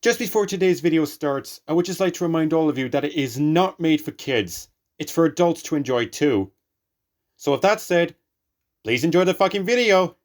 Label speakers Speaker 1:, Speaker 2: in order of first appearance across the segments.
Speaker 1: Just before today's video starts, I would just like to remind all of you that it is not made for kids. It's for adults to enjoy too. So with that said, please enjoy the fucking video.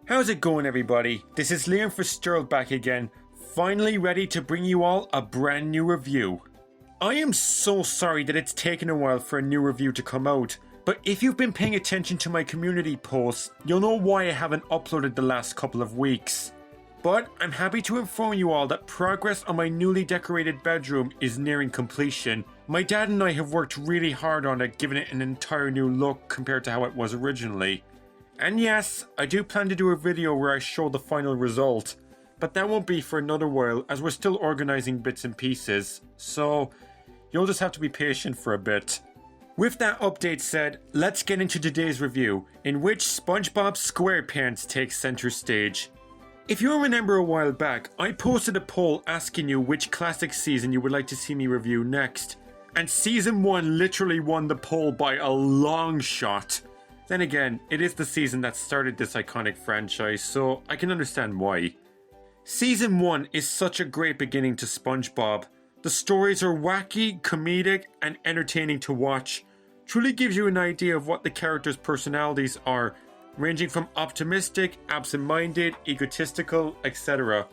Speaker 1: How's it going, everybody? This is Liam Fitzgerald back again, finally ready to bring you all a brand new review. I am so sorry that it's taken a while for a new review to come out, but if you've been paying attention to my community posts, you'll know why I haven't uploaded the last couple of weeks. But I'm happy to inform you all that progress on my newly decorated bedroom is nearing completion. My dad and I have worked really hard on it, giving it an entire new look compared to how it was originally. And yes, I do plan to do a video where I show the final result, but that won't be for another while as we're still organising bits and pieces, so you'll just have to be patient for a bit. With that update said, let's get into today's review, in which SpongeBob Squarepants takes centre stage. If you remember a while back, I posted a poll asking you which classic season you would like to see me review next, and Season 1 literally won the poll by a long shot. Then again, it is the season that started this iconic franchise, so I can understand why. Season 1 is such a great beginning to SpongeBob. The stories are wacky, comedic, and entertaining to watch. Truly gives you an idea of what the characters' personalities are, ranging from optimistic, absent-minded, egotistical, etc.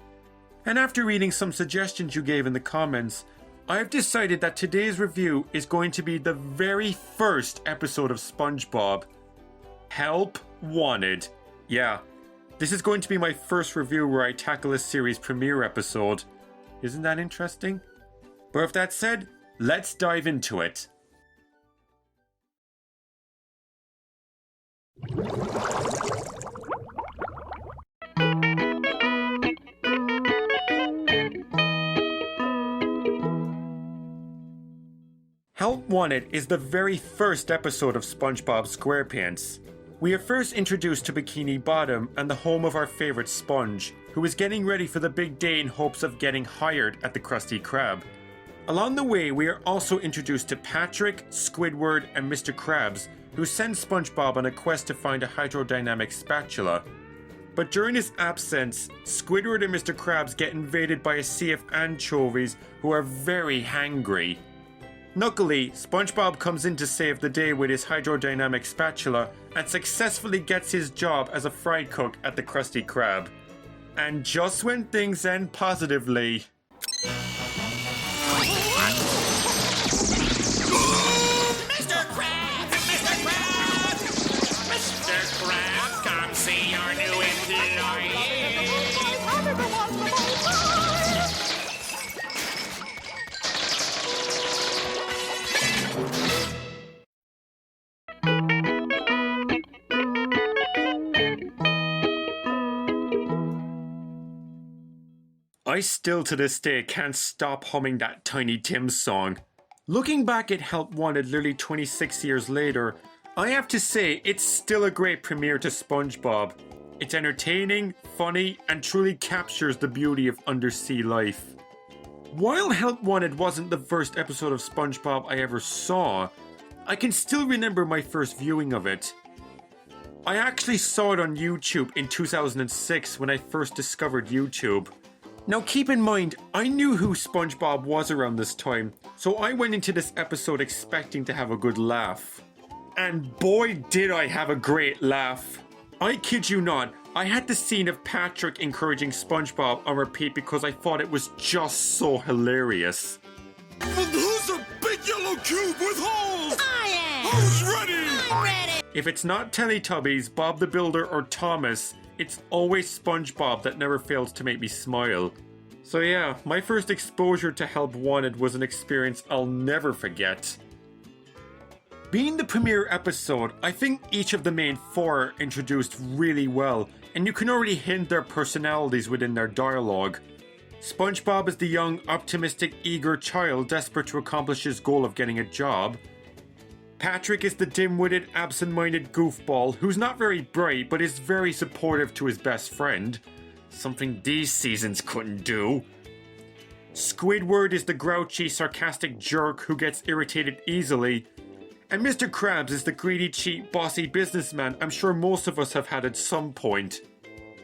Speaker 1: And after reading some suggestions you gave in the comments, I've decided that today's review is going to be the very first episode of SpongeBob. Help Wanted. Yeah, this is going to be my first review where I tackle a series premiere episode. Isn't that interesting? But with that said, let's dive into it. Help Wanted is the very first episode of SpongeBob Squarepants. We are first introduced to Bikini Bottom and the home of our favourite Sponge, who is getting ready for the big day in hopes of getting hired at the Krusty Krab. Along the way, we are also introduced to Patrick, Squidward, and Mr. Krabs, who send SpongeBob on a quest to find a hydrodynamic spatula. But during his absence, Squidward and Mr. Krabs get invaded by a sea of anchovies who are very hangry. Luckily, SpongeBob comes in to save the day with his hydrodynamic spatula and successfully gets his job as a fry cook at the Krusty Krab. And just when things end positively...
Speaker 2: Mr. Krabs! Mr. Krabs! Mr. Krabs, come see your new employee!
Speaker 1: I still to this day can't stop humming that Tiny Tim song. Looking back at Help Wanted nearly 26 years later, I have to say it's still a great premiere to SpongeBob. It's entertaining, funny, and truly captures the beauty of undersea life. While Help Wanted wasn't the first episode of SpongeBob I ever saw, I can still remember my first viewing of it. I actually saw it on YouTube in 2006 when I first discovered YouTube. Now keep in mind, I knew who SpongeBob was around this time, So I went into this episode expecting to have a good laugh. And boy did I have a great laugh. I kid you not, I had the scene of Patrick encouraging SpongeBob on repeat because I thought it was just so hilarious.
Speaker 3: And who's a big yellow cube with holes?
Speaker 2: I am!
Speaker 3: Who's ready?
Speaker 2: I'm ready!
Speaker 1: If it's not Teletubbies, Bob the Builder, or Thomas, it's always SpongeBob that never fails to make me smile. So yeah, my first exposure to Help Wanted was an experience I'll never forget. Being the premiere episode, I think each of the main four are introduced really well, and you can already hint their personalities within their dialogue. SpongeBob is the young, optimistic, eager child desperate to accomplish his goal of getting a job. Patrick is the dim-witted, absent-minded goofball who's not very bright but is very supportive to his best friend. Something these seasons couldn't do. Squidward is the grouchy, sarcastic jerk who gets irritated easily. And Mr. Krabs is the greedy, cheap, bossy businessman I'm sure most of us have had at some point.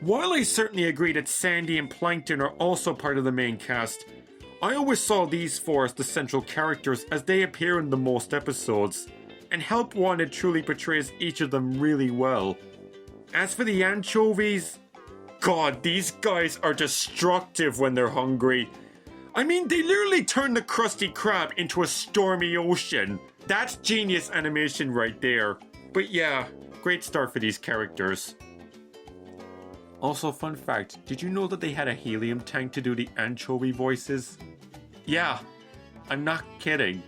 Speaker 1: While I certainly agree that Sandy and Plankton are also part of the main cast, I always saw these four as the central characters as they appear in the most episodes, and Help Wanted truly portrays each of them really well. As for the anchovies, God, these guys are destructive when they're hungry. I mean, they literally turn the Krusty Krab into a stormy ocean. That's genius animation right there. But yeah, great start for these characters. Also, fun fact, did you know that they had a helium tank to do the anchovy voices? Yeah, I'm not kidding.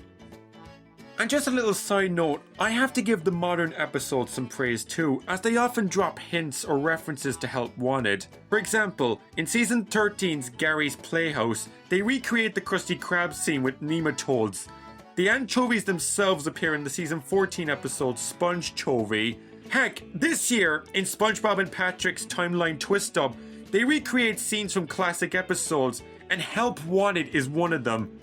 Speaker 1: And just a little side note, I have to give the modern episodes some praise too, as they often drop hints or references to Help Wanted. For example, in Season 13's Gary's Playhouse, they recreate the Krusty Krab scene with nematodes. The anchovies themselves appear in the Season 14 episode Spongechovy. Heck, this year, in SpongeBob and Patrick's Timeline Twist-Up, they recreate scenes from classic episodes, and Help Wanted is one of them.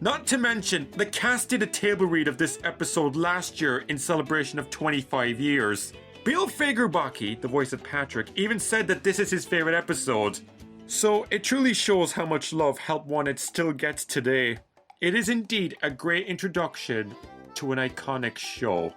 Speaker 1: Not to mention, the cast did a table read of this episode last year in celebration of 25 years. Bill Fagerbakke, the voice of Patrick, even said that this is his favourite episode. So it truly shows how much love Help Wanted still gets today. It is indeed a great introduction to an iconic show.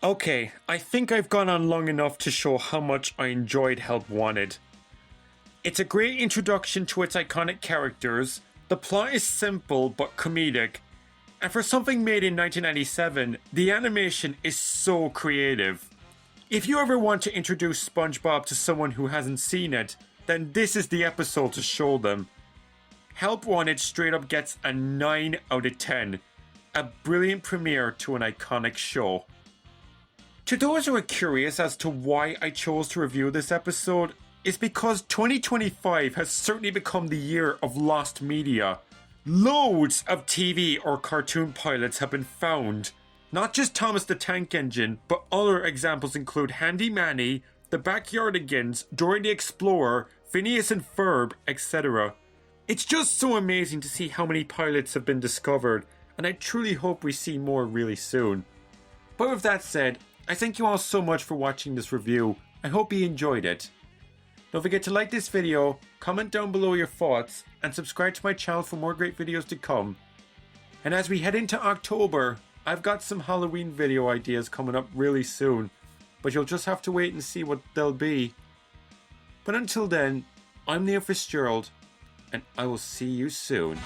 Speaker 1: Okay, I think I've gone on long enough to show how much I enjoyed Help Wanted. It's a great introduction to its iconic characters, the plot is simple but comedic, and for something made in 1997, the animation is so creative. If you ever want to introduce SpongeBob to someone who hasn't seen it, then this is the episode to show them. Help Wanted straight up gets a 9 out of 10. A brilliant premiere to an iconic show. To those who are curious as to why I chose to review this episode, it's because 2025 has certainly become the year of lost media. Loads of TV or cartoon pilots have been found. Not just Thomas the Tank Engine, but other examples include Handy Manny, The Backyardigans, Dora the Explorer, Phineas and Ferb, etc. It's just so amazing to see how many pilots have been discovered, and I truly hope we see more really soon. But with that said, I thank you all so much for watching this review. I hope you enjoyed it. Don't forget to like this video, comment down below your thoughts, and subscribe to my channel for more great videos to come. And as we head into October, I've got some Halloween video ideas coming up really soon, but you'll just have to wait and see what they'll be. But until then, I'm Neil Fitzgerald, and I will see you soon.